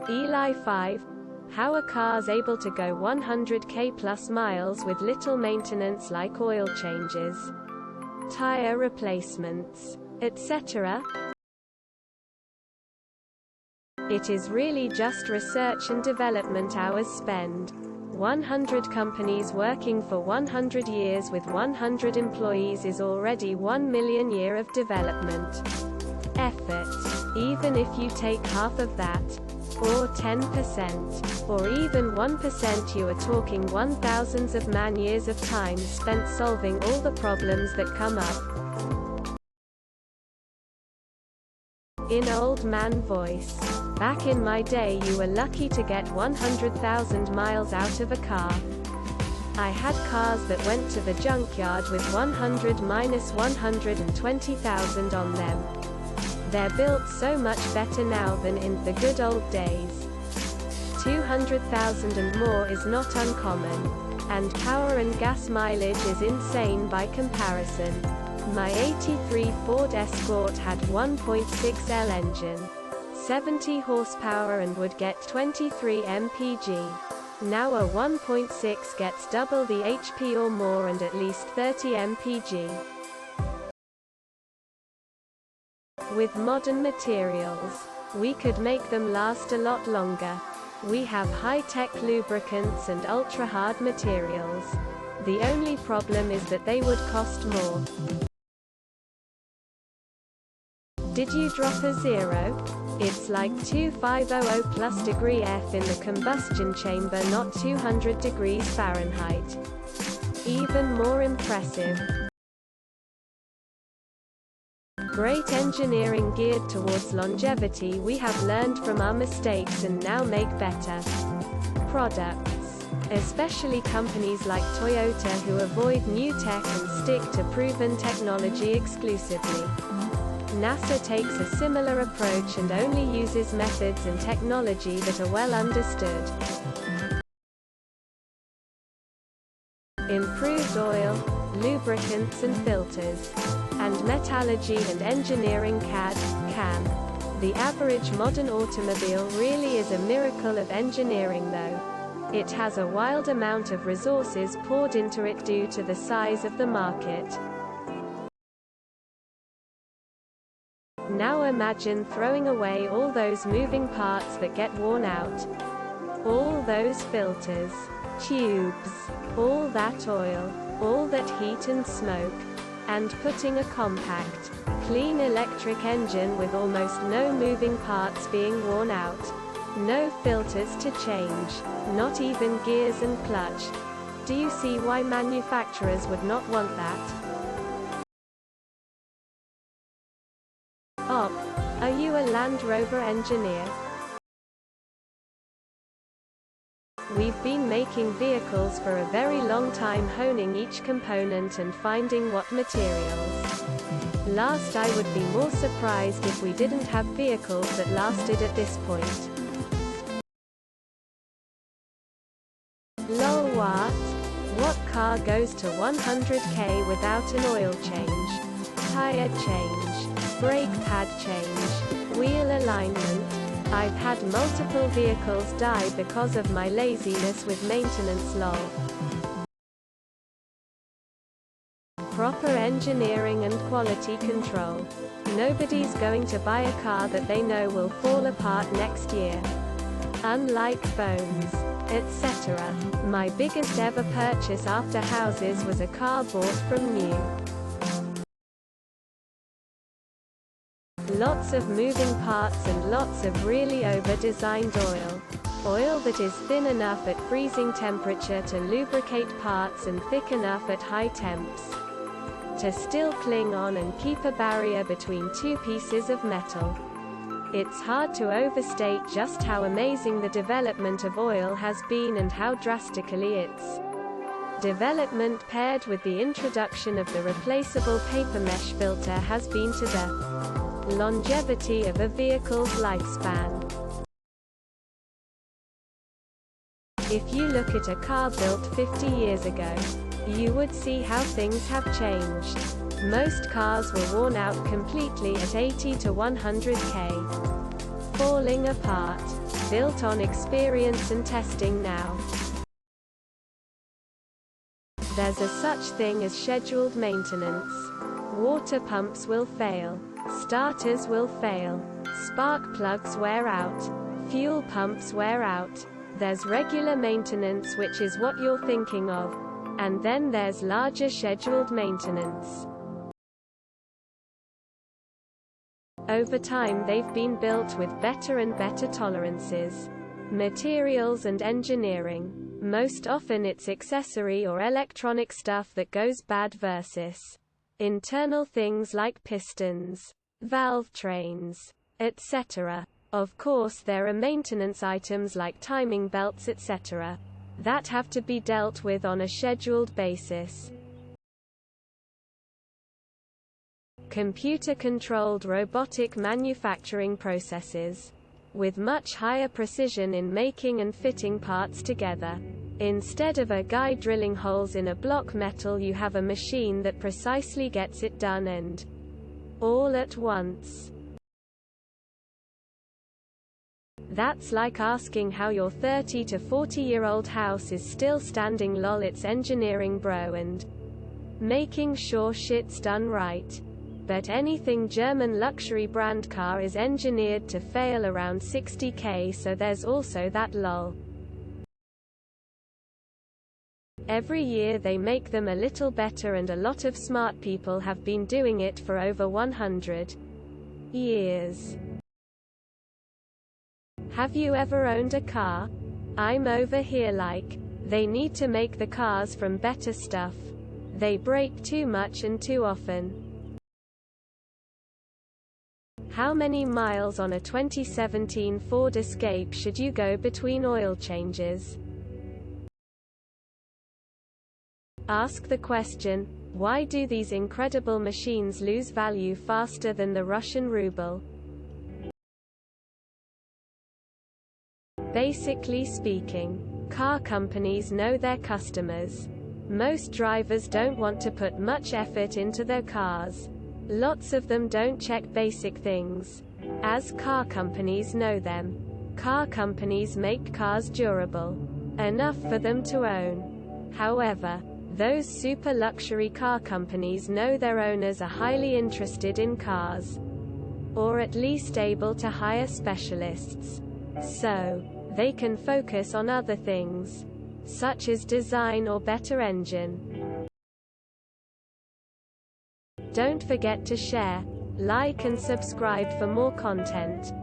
ELI5. How are cars able to go 100k plus miles with little maintenance like oil changes, tire replacements, etc.? It is really just research and development hours spent. 100 companies working for 100 years with 100 employees is already 1 million years of development effort. Even if you take half of that, or 10%, or even 1%, you are talking 1,000s of man-years of time spent solving all the problems that come up. In old man voice. Back in my day you were lucky to get 100,000 miles out of a car. I had cars that went to the junkyard with 100–120,000 on them. They're built so much better now than in the good old days. 200,000 and more is not uncommon. And power and gas mileage is insane by comparison. My '83 Ford Escort had 1.6L engine, 70 horsepower and would get 23 mpg. Now a 1.6 gets double the HP or more and at least 30 mpg. With modern materials, we could make them last a lot longer. We have high-tech lubricants and ultra-hard materials. The only problem is that they would cost more. Did you drop a zero? It's like 2500 plus degree F in the combustion chamber, not 200 degrees Fahrenheit. Even more impressive. Great engineering geared towards longevity. We have learned from our mistakes and now make better products. Especially companies like Toyota who avoid new tech and stick to proven technology exclusively. NASA takes a similar approach and only uses methods and technology that are well understood. Improved oil, lubricants and filters, and metallurgy and engineering CAD/CAM. The average modern automobile really is a miracle of engineering though. It has a wild amount of resources poured into it due to the size of the market. Now imagine throwing away all those moving parts that get worn out. All those filters, tubes, all that oil, all that heat and smoke, and putting a compact, clean electric engine with almost no moving parts being worn out. No filters to change, not even gears and clutch. Do you see why manufacturers would not want that? Are you a Land Rover engineer? We've been making vehicles for a very long time, honing each component and finding what materials last. I would be more surprised if we didn't have vehicles that lasted at this point. Lol, what car goes to 100k without an oil change, tire change, brake pad change, wheel alignment? I've had multiple vehicles die because of my laziness with maintenance. Lol. Proper engineering and quality control. Nobody's going to buy a car that they know will fall apart next year. Unlike phones, etc. My biggest ever purchase after houses was a car bought from new. Lots of moving parts and lots of really over-designed oil. Oil that is thin enough at freezing temperature to lubricate parts and thick enough at high temps to still cling on and keep a barrier between two pieces of metal. It's hard to overstate just how amazing the development of oil has been and how drastically its development paired with the introduction of the replaceable paper mesh filter has been to the longevity of a vehicle's lifespan. If you look at a car built 50 years ago, you would see how things have changed. Most cars were worn out completely at 80 to 100k, falling apart. built on experience and testing now. There's a such thing as scheduled maintenance. Water pumps will fail. Starters will fail. Spark plugs wear out. Fuel pumps wear out. There's regular maintenance, which is what you're thinking of. And then there's larger scheduled maintenance. Over time they've been built with better and better tolerances. Materials and engineering. Most often it's accessory or electronic stuff that goes bad versus internal things like pistons, valve trains, etc. Of course there are maintenance items like timing belts, etc. that have to be dealt with on a scheduled basis. Computer-controlled robotic manufacturing processes, with much higher precision in making and fitting parts together. Instead of a guy drilling holes in a block metal, you have a machine that precisely gets it done, and all at once. That's like asking how your 30 to 40-year-old house is still standing. Lol, it's engineering, bro, and making sure shit's done right. But anything German luxury brand car is engineered to fail around 60k, so there's also that. Lol. Every year they make them a little better, and a lot of smart people have been doing it for over 100 years. Have you ever owned a car? I'm over here like, they need to make the cars from better stuff. They break too much and too often. How many miles on a 2017 Ford Escape should you go between oil changes? Ask the question, why do these incredible machines lose value faster than the Russian ruble? Basically speaking, car companies know their customers. Most drivers don't want to put much effort into their cars. Lots of them don't check basic things, as car companies know them. Car companies make cars durable enough for them to own. However, those super luxury car companies know their owners are highly interested in cars, or at least able to hire specialists. So, they can focus on other things, such as design or better engine. Don't forget to share, like and subscribe for more content.